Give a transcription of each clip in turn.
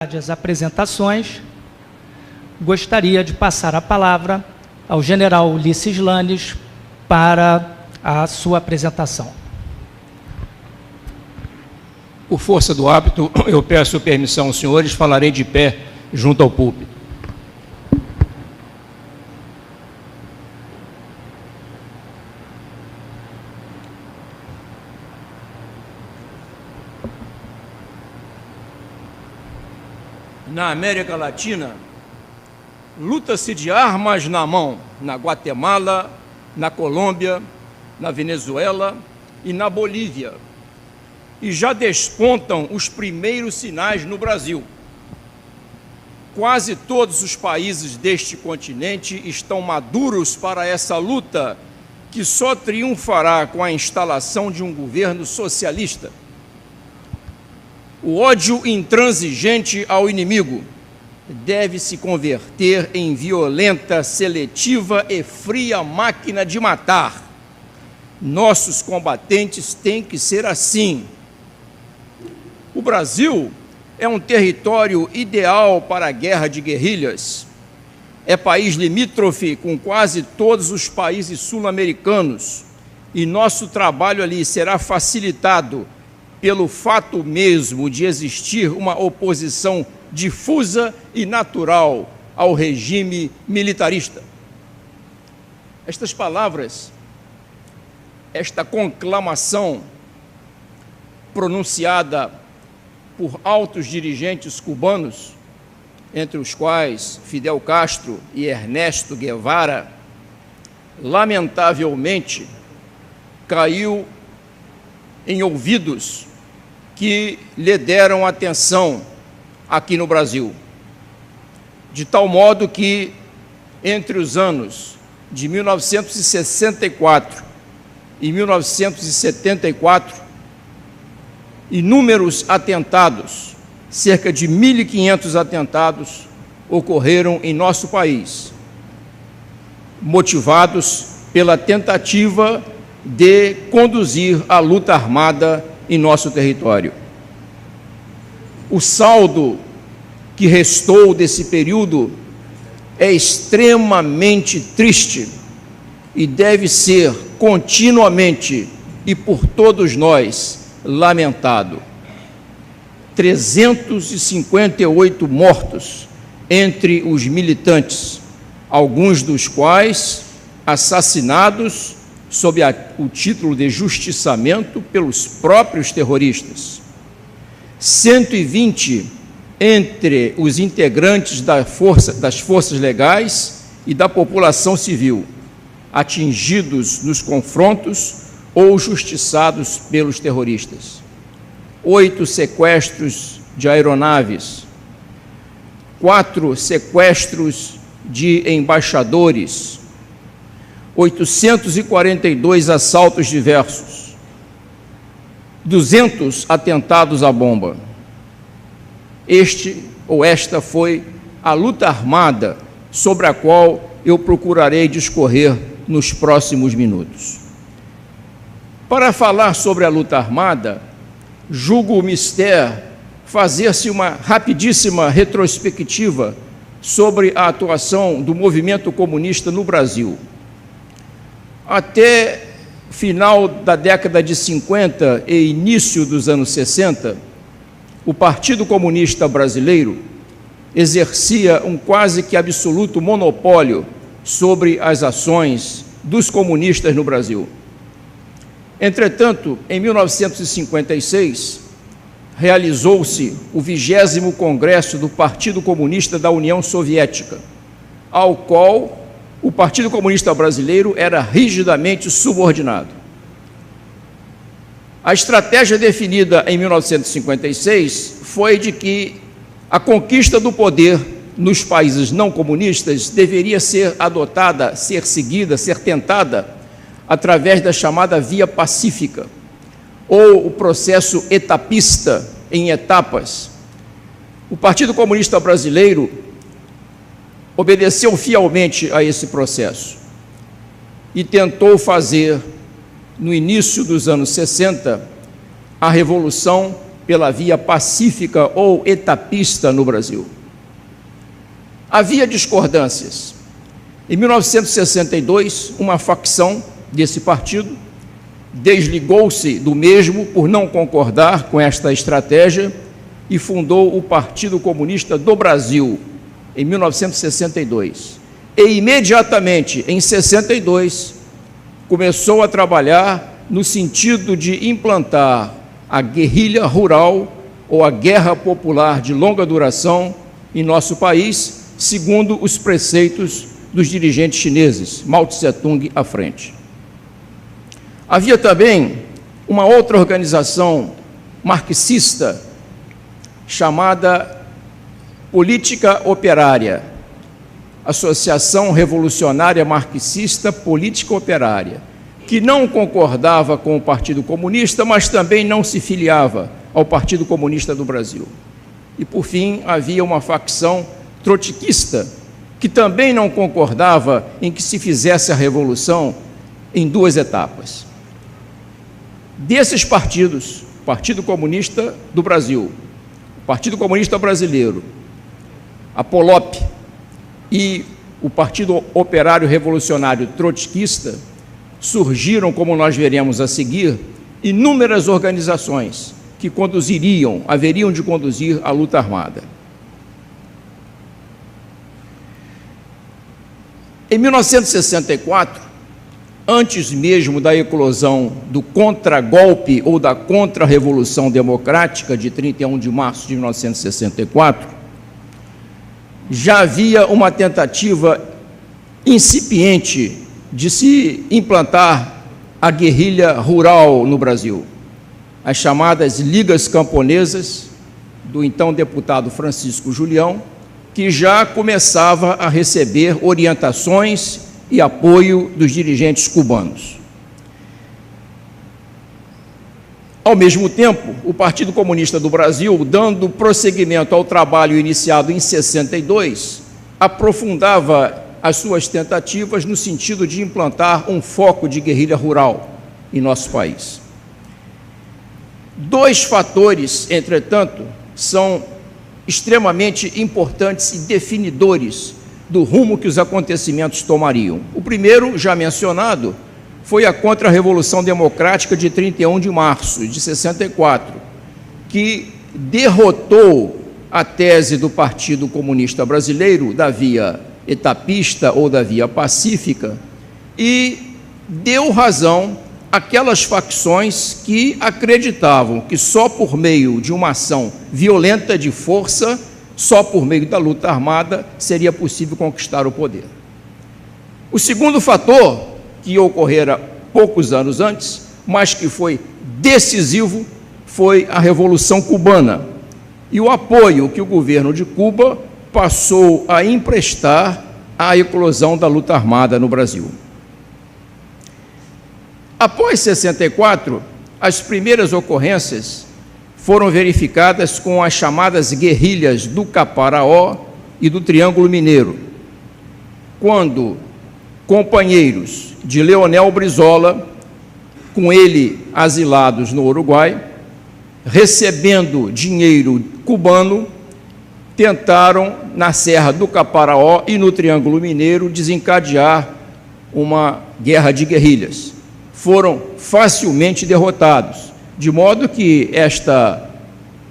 As apresentações, gostaria de passar a palavra ao general Ulisses Lanes para a sua apresentação. Por força do hábito, eu peço permissão aos senhores, falarei de pé junto ao púlpito. Na América Latina, luta-se de armas na mão, na Guatemala, na Colômbia, na Venezuela e na Bolívia. E já despontam os primeiros sinais no Brasil. Quase todos os países deste continente estão maduros para essa luta, que só triunfará com a instalação de um governo socialista. O ódio intransigente ao inimigo deve se converter em violenta, seletiva e fria máquina de matar. Nossos combatentes têm que ser assim. O Brasil é um território ideal para a guerra de guerrilhas. É país limítrofe com quase todos os países sul-americanos e nosso trabalho ali será facilitado pelo fato mesmo de existir uma oposição difusa e natural ao regime militarista. Estas palavras, esta conclamação pronunciada por altos dirigentes cubanos, entre os quais Fidel Castro e Ernesto Guevara, lamentavelmente caiu em ouvidos que lhe deram atenção aqui no Brasil, de tal modo que, entre os anos de 1964 e 1974, inúmeros atentados, cerca de 1.500 atentados, ocorreram em nosso país, motivados pela tentativa de conduzir a luta armada em nosso território. O saldo que restou desse período é extremamente triste e deve ser continuamente e por todos nós lamentado. 358 mortos entre os militantes, alguns dos quais assassinados sob o título de justiçamento pelos próprios terroristas. 120 entre os integrantes das forças legais e da população civil, atingidos nos confrontos ou justiçados pelos terroristas. 8 sequestros de aeronaves, 4 sequestros de embaixadores, 842 assaltos diversos, 200 atentados à bomba. Esta foi a luta armada sobre a qual eu procurarei discorrer nos próximos minutos. Para falar sobre a luta armada, julgo mister fazer-se uma rapidíssima retrospectiva sobre a atuação do movimento comunista no Brasil. Até final da década de 50 e início dos anos 60, o Partido Comunista Brasileiro exercia um quase que absoluto monopólio sobre as ações dos comunistas no Brasil. Entretanto, em 1956, realizou-se o 20º Congresso do Partido Comunista da União Soviética, ao qual o Partido Comunista Brasileiro era rigidamente subordinado. A estratégia definida em 1956 foi de que a conquista do poder nos países não comunistas deveria ser adotada, ser seguida, ser tentada através da chamada via pacífica, ou o processo etapista em etapas. O Partido Comunista Brasileiro obedeceu fielmente a esse processo e tentou fazer, no início dos anos 60, a revolução pela via pacífica ou etapista no Brasil. Havia discordâncias. Em 1962, uma facção desse partido desligou-se do mesmo por não concordar com esta estratégia e fundou o Partido Comunista do Brasil, em 1962. E, imediatamente, em 62, começou a trabalhar no sentido de implantar a guerrilha rural ou a guerra popular de longa duração em nosso país, segundo os preceitos dos dirigentes chineses, Mao Tse-tung à frente. Havia também uma outra organização marxista chamada Política Operária, Associação Revolucionária Marxista Política Operária, que não concordava com o Partido Comunista, mas também não se filiava ao Partido Comunista do Brasil. E, por fim, havia uma facção trotskista, que também não concordava em que se fizesse a revolução em duas etapas. Desses partidos, o Partido Comunista do Brasil, o Partido Comunista Brasileiro, a POLOP e o Partido Operário Revolucionário Trotskista, surgiram, como nós veremos a seguir, inúmeras organizações que haveriam de conduzir a luta armada. Em 1964, antes mesmo da eclosão do contragolpe ou da contra-revolução democrática de 31 de março de 1964, já havia uma tentativa incipiente de se implantar a guerrilha rural no Brasil, as chamadas Ligas Camponesas, do então deputado Francisco Julião, que já começava a receber orientações e apoio dos dirigentes cubanos. Ao mesmo tempo, o Partido Comunista do Brasil, dando prosseguimento ao trabalho iniciado em 62, aprofundava as suas tentativas no sentido de implantar um foco de guerrilha rural em nosso país. Dois fatores, entretanto, são extremamente importantes e definidores do rumo que os acontecimentos tomariam. O primeiro, já mencionado, foi a Contra-Revolução Democrática de 31 de março de 64, que derrotou a tese do Partido Comunista Brasileiro da via etapista ou da via pacífica e deu razão àquelas facções que acreditavam que só por meio de uma ação violenta de força, só por meio da luta armada, seria possível conquistar o poder. O segundo fator, que ocorrera poucos anos antes, mas que foi decisivo, foi a Revolução Cubana e o apoio que o governo de Cuba passou a emprestar à eclosão da luta armada no Brasil. Após 64, as primeiras ocorrências foram verificadas com as chamadas guerrilhas do Caparaó e do Triângulo Mineiro, quando companheiros de Leonel Brizola, com ele asilados no Uruguai, recebendo dinheiro cubano, tentaram, na Serra do Caparaó e no Triângulo Mineiro, desencadear uma guerra de guerrilhas. Foram facilmente derrotados, de modo que esta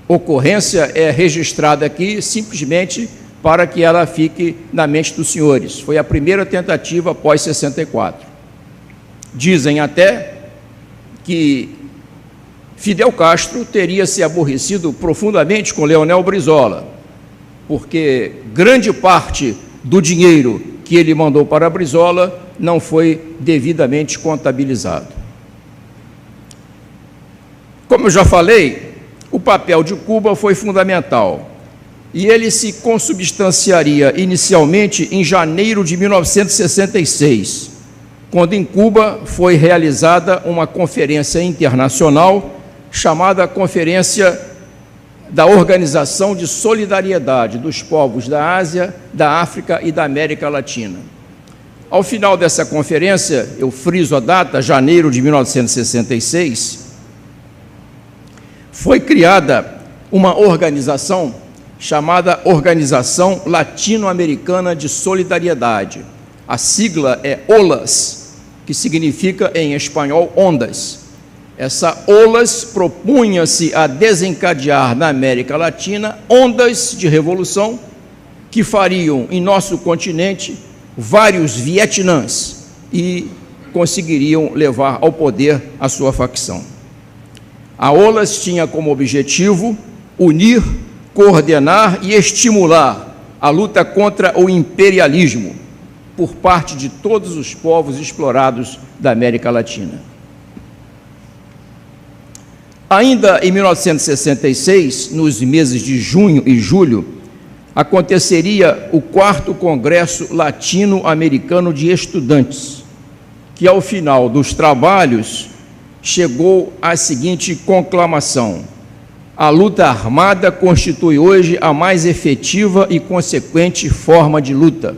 ocorrência é registrada aqui simplesmente para que ela fique na mente dos senhores. Foi a primeira tentativa após 64. Dizem até que Fidel Castro teria se aborrecido profundamente com Leonel Brizola, porque grande parte do dinheiro que ele mandou para Brizola não foi devidamente contabilizado. Como eu já falei, o papel de Cuba foi fundamental e ele se consubstanciaria inicialmente em janeiro de 1966, quando em Cuba foi realizada uma conferência internacional chamada Conferência da Organização de Solidariedade dos Povos da Ásia, da África e da América Latina. Ao final dessa conferência, eu friso a data, janeiro de 1966, foi criada uma organização chamada Organização Latino-Americana de Solidariedade. A sigla é OLAS, que significa em espanhol ondas. Essa OLAS propunha-se a desencadear na América Latina ondas de revolução que fariam em nosso continente vários Vietnãs e conseguiriam levar ao poder a sua facção. A OLAS tinha como objetivo unir, coordenar e estimular a luta contra o imperialismo por parte de todos os povos explorados da América Latina. Ainda em 1966, nos meses de junho e julho, aconteceria o 4º Congresso Latino-Americano de Estudantes, que ao final dos trabalhos chegou à seguinte conclamação: a luta armada constitui hoje a mais efetiva e consequente forma de luta.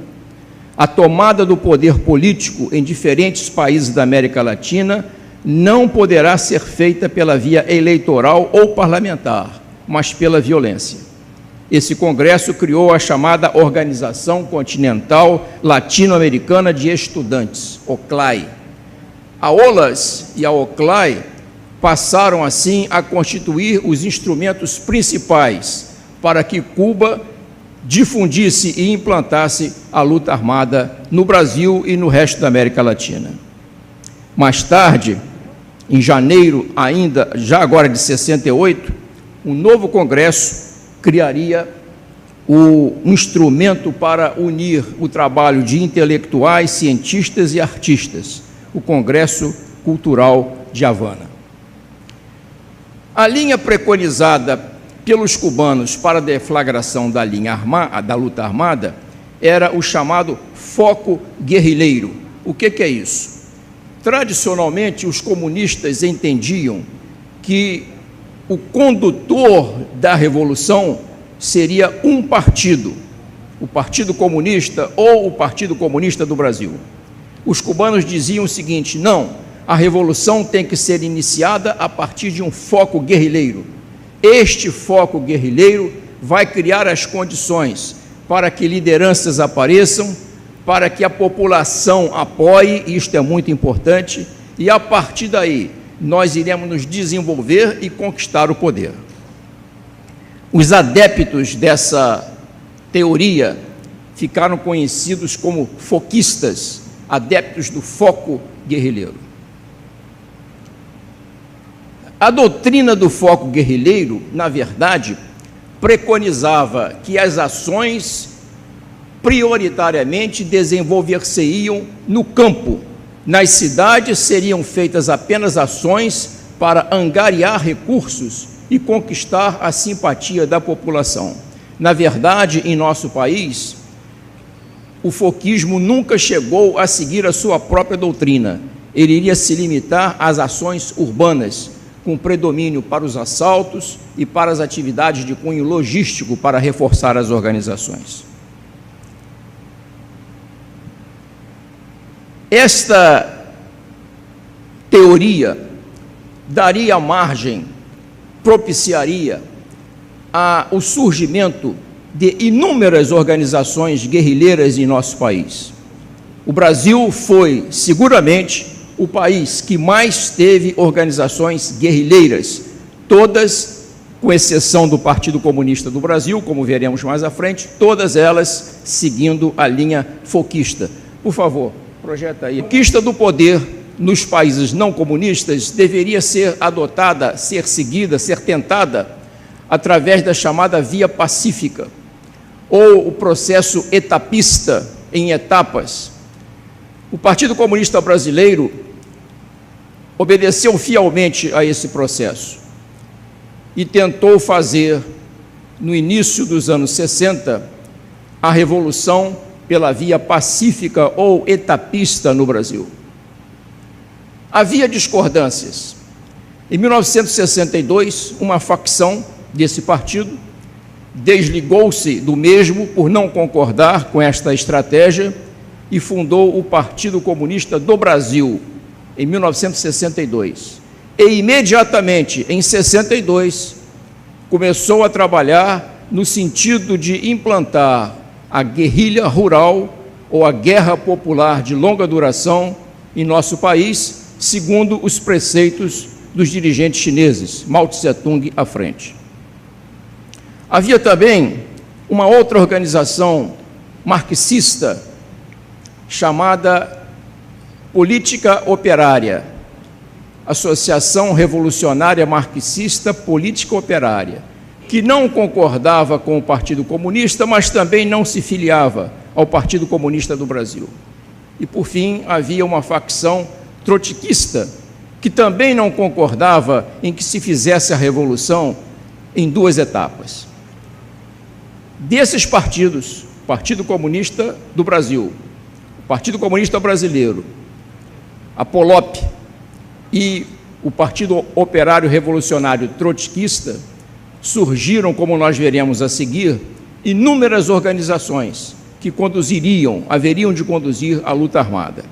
A tomada do poder político em diferentes países da América Latina não poderá ser feita pela via eleitoral ou parlamentar, mas pela violência. Esse congresso criou a chamada Organização Continental Latino-Americana de Estudantes, OCLAE. A OLAS e a OCLAE passaram, assim, a constituir os instrumentos principais para que Cuba difundisse e implantasse a luta armada no Brasil e no resto da América Latina. Mais tarde, em janeiro ainda, já agora de 68, um novo congresso criaria um instrumento para unir o trabalho de intelectuais, cientistas e artistas, o Congresso Cultural de Havana. A linha preconizada pelos cubanos para a deflagração da luta armada era o chamado foco guerrilheiro. O que é isso? Tradicionalmente, os comunistas entendiam que o condutor da revolução seria um partido, o Partido Comunista ou o Partido Comunista do Brasil. Os cubanos diziam o seguinte: não, a revolução tem que ser iniciada a partir de um foco guerrilheiro. Este foco guerrilheiro vai criar as condições para que lideranças apareçam, para que a população apoie, isto é muito importante, e a partir daí nós iremos nos desenvolver e conquistar o poder. Os adeptos dessa teoria ficaram conhecidos como foquistas, adeptos do foco guerrilheiro. A doutrina do foco guerrilheiro, na verdade, preconizava que as ações prioritariamente desenvolver-se-iam no campo. Nas cidades seriam feitas apenas ações para angariar recursos e conquistar a simpatia da população. Na verdade, em nosso país, o foquismo nunca chegou a seguir a sua própria doutrina. Ele iria se limitar às ações urbanas, com predomínio para os assaltos e para as atividades de cunho logístico para reforçar as organizações. Esta teoria daria margem, propiciaria o surgimento de inúmeras organizações guerrilheiras em nosso país. O Brasil foi, seguramente, o país que mais teve organizações guerrilheiras, todas, com exceção do Partido Comunista do Brasil, como veremos mais à frente, todas elas seguindo a linha foquista. Por favor, projeta aí. A conquista do poder nos países não comunistas deveria ser adotada, ser seguida, ser tentada através da chamada via pacífica, ou o processo etapista, em etapas. O Partido Comunista Brasileiro obedeceu fielmente a esse processo e tentou fazer, no início dos anos 60, a revolução pela via pacífica ou etapista no Brasil. Havia discordâncias. Em 1962, uma facção desse partido desligou-se do mesmo por não concordar com esta estratégia e fundou o Partido Comunista do Brasil, em 1962. e imediatamente, em 62, começou a trabalhar no sentido de implantar a guerrilha rural ou a guerra popular de longa duração em nosso país, segundo os preceitos dos dirigentes chineses, Mao Tse-tung à frente. Havia também uma outra organização marxista chamada Política Operária, Associação Revolucionária Marxista Política Operária, que não concordava com o Partido Comunista, mas também não se filiava ao Partido Comunista do Brasil. E, por fim, havia uma facção trotskista, que também não concordava em que se fizesse a revolução em duas etapas. Desses partidos, o Partido Comunista do Brasil, o Partido Comunista Brasileiro, a POLOP e o Partido Operário Revolucionário Trotskista, surgiram, como nós veremos a seguir, inúmeras organizações que haveriam de conduzir a luta armada.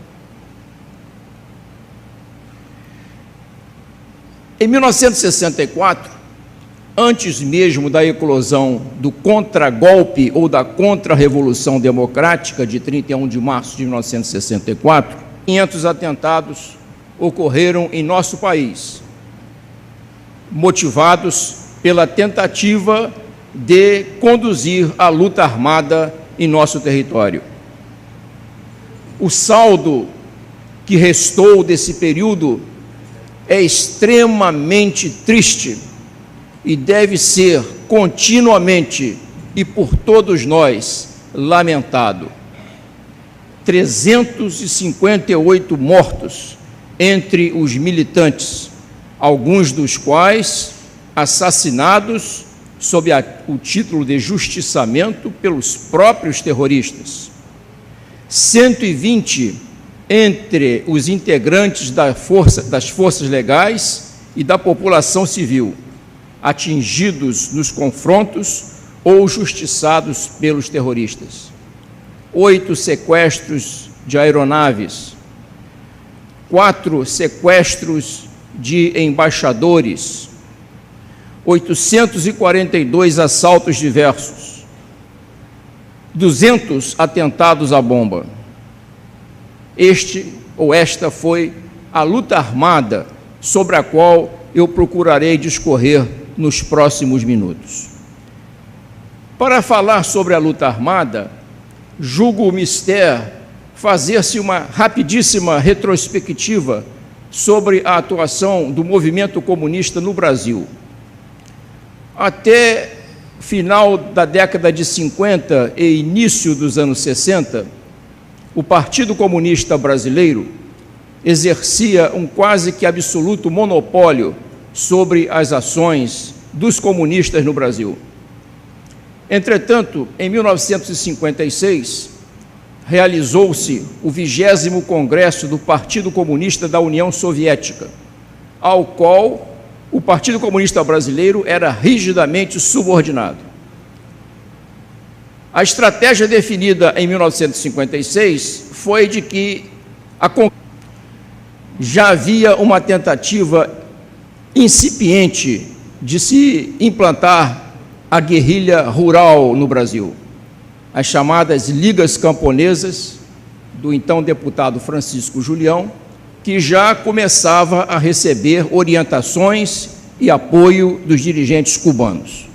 Em 1964, antes mesmo da eclosão do contragolpe ou da contra-revolução democrática de 31 de março de 1964, 500 atentados ocorreram em nosso país, motivados pela tentativa de conduzir a luta armada em nosso território. O saldo que restou desse período é extremamente triste e deve ser continuamente e por todos nós lamentado. 358 mortos entre os militantes, alguns dos quais assassinados sob o título de justiçamento pelos próprios terroristas. 120 entre os integrantes das forças legais e da população civil, atingidos nos confrontos ou justiçados pelos terroristas. 8 sequestros de aeronaves, 4 sequestros de embaixadores, 842 assaltos diversos, 200 atentados à bomba. Esta foi a luta armada sobre a qual eu procurarei discorrer nos próximos minutos. Para falar sobre a luta armada, julgo mister fazer-se uma rapidíssima retrospectiva sobre a atuação do movimento comunista no Brasil. Até final da década de 50 e início dos anos 60, o Partido Comunista Brasileiro exercia um quase que absoluto monopólio sobre as ações dos comunistas no Brasil. Entretanto, em 1956, realizou-se o 20º Congresso do Partido Comunista da União Soviética, ao qual o Partido Comunista Brasileiro era rigidamente subordinado. A estratégia definida em 1956 foi de que já havia uma tentativa incipiente de se implantar a guerrilha rural no Brasil, as chamadas Ligas Camponesas, do então deputado Francisco Julião, que já começava a receber orientações e apoio dos dirigentes cubanos.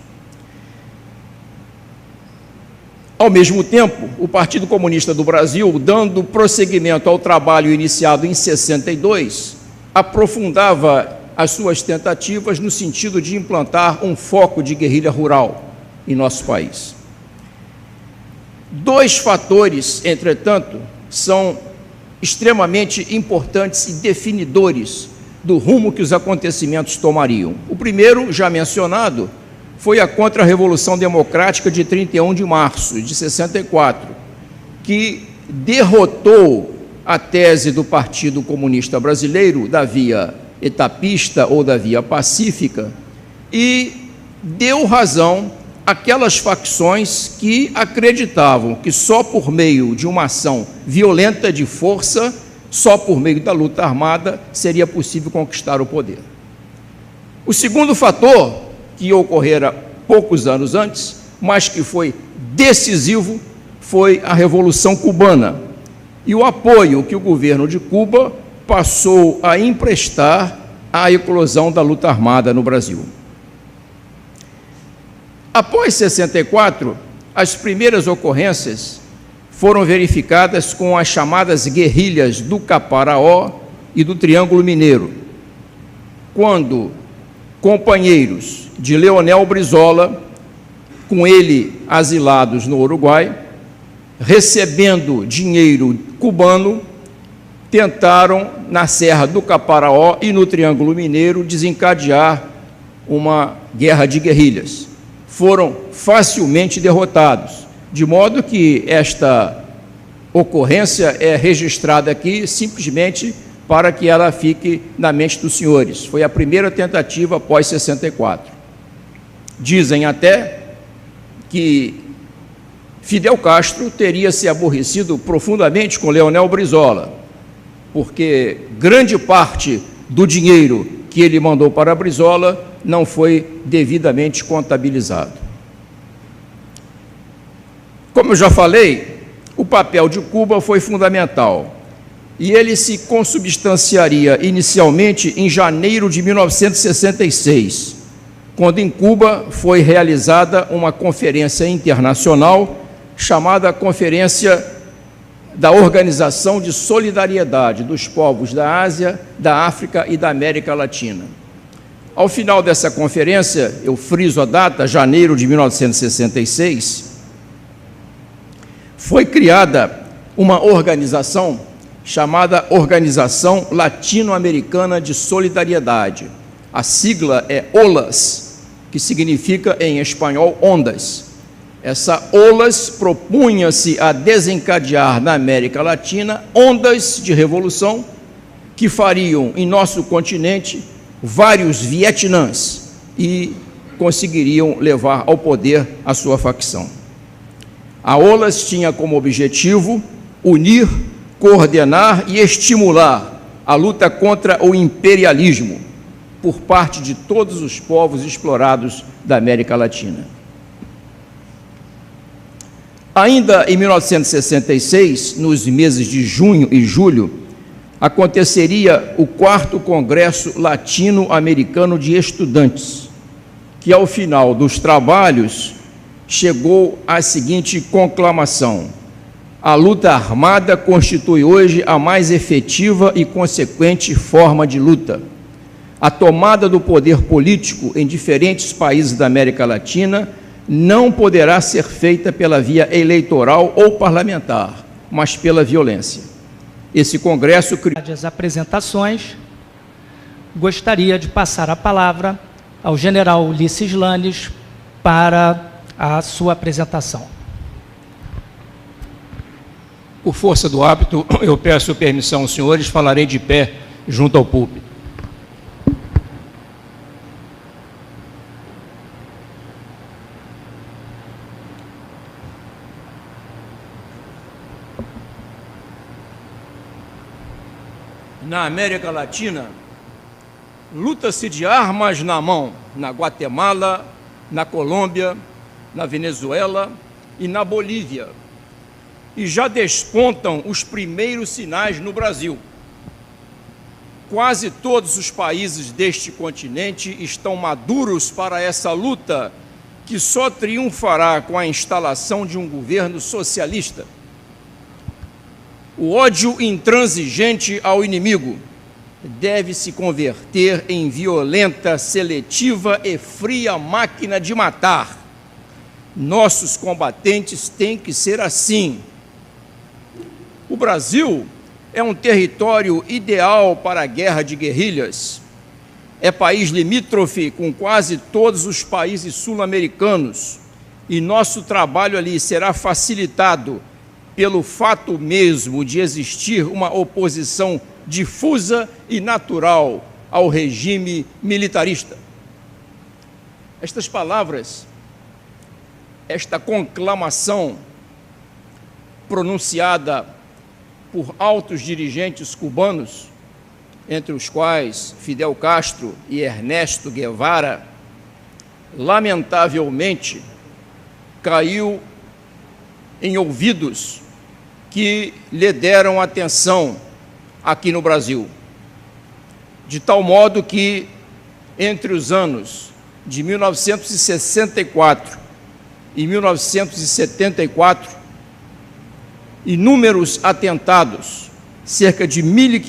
Ao mesmo tempo, o Partido Comunista do Brasil, dando prosseguimento ao trabalho iniciado em 62, aprofundava as suas tentativas no sentido de implantar um foco de guerrilha rural em nosso país. 2 fatores, entretanto, são extremamente importantes e definidores do rumo que os acontecimentos tomariam. O primeiro, já mencionado, foi a Contra-Revolução Democrática de 31 de março de 64, que derrotou a tese do Partido Comunista Brasileiro da via etapista ou da via pacífica e deu razão àquelas facções que acreditavam que só por meio de uma ação violenta de força, só por meio da luta armada, seria possível conquistar o poder. O segundo fator, que ocorrera poucos anos antes, mas que foi decisivo, foi a Revolução Cubana e o apoio que o governo de Cuba passou a emprestar à eclosão da luta armada no Brasil. Após 64, as primeiras ocorrências foram verificadas com as chamadas guerrilhas do Caparaó e do Triângulo Mineiro, quando companheiros de Leonel Brizola, com ele asilados no Uruguai, recebendo dinheiro cubano, tentaram, na Serra do Caparaó e no Triângulo Mineiro, desencadear uma guerra de guerrilhas. Foram facilmente derrotados, de modo que esta ocorrência é registrada aqui simplesmente para que ela fique na mente dos senhores. Foi a primeira tentativa após 64. Dizem até que Fidel Castro teria se aborrecido profundamente com Leonel Brizola, porque grande parte do dinheiro que ele mandou para Brizola não foi devidamente contabilizado. Como eu já falei, o papel de Cuba foi fundamental e ele se consubstanciaria inicialmente em janeiro de 1966, quando em Cuba foi realizada uma conferência internacional chamada Conferência da Organização de Solidariedade dos Povos da Ásia, da África e da América Latina. Ao final dessa conferência, eu friso a data, janeiro de 1966, foi criada uma organização chamada Organização Latino-Americana de Solidariedade. A sigla é OLAS, que significa em espanhol ondas. Essa OLAS propunha-se a desencadear na América Latina ondas de revolução que fariam em nosso continente vários Vietnãs e conseguiriam levar ao poder a sua facção. A OLAS tinha como objetivo unir, coordenar e estimular a luta contra o imperialismo por parte de todos os povos explorados da América Latina. Ainda em 1966, nos meses de junho e julho, aconteceria o 4º Congresso Latino-Americano de Estudantes, que ao final dos trabalhos chegou à seguinte conclamação: a luta armada constitui hoje a mais efetiva e consequente forma de luta. A tomada do poder político em diferentes países da América Latina não poderá ser feita pela via eleitoral ou parlamentar, mas pela violência. Esse congresso... As apresentações, gostaria de passar a palavra ao general Ulisses Lannes para a sua apresentação. Por força do hábito, eu peço permissão aos senhores, falarei de pé junto ao púlpito. Na América Latina, luta-se de armas na mão, na Guatemala, na Colômbia, na Venezuela e na Bolívia. E já despontam os primeiros sinais no Brasil. Quase todos os países deste continente estão maduros para essa luta, que só triunfará com a instalação de um governo socialista. O ódio intransigente ao inimigo deve se converter em violenta, seletiva e fria máquina de matar. Nossos combatentes têm que ser assim. O Brasil é um território ideal para a guerra de guerrilhas. É país limítrofe com quase todos os países sul-americanos e nosso trabalho ali será facilitado pelo fato mesmo de existir uma oposição difusa e natural ao regime militarista. Estas palavras, esta conclamação pronunciada por altos dirigentes cubanos, entre os quais Fidel Castro e Ernesto Guevara, lamentavelmente caiu em ouvidos que lhe deram atenção aqui no Brasil, de tal modo que, entre os anos de 1964 e 1974, inúmeros atentados, cerca de 1.500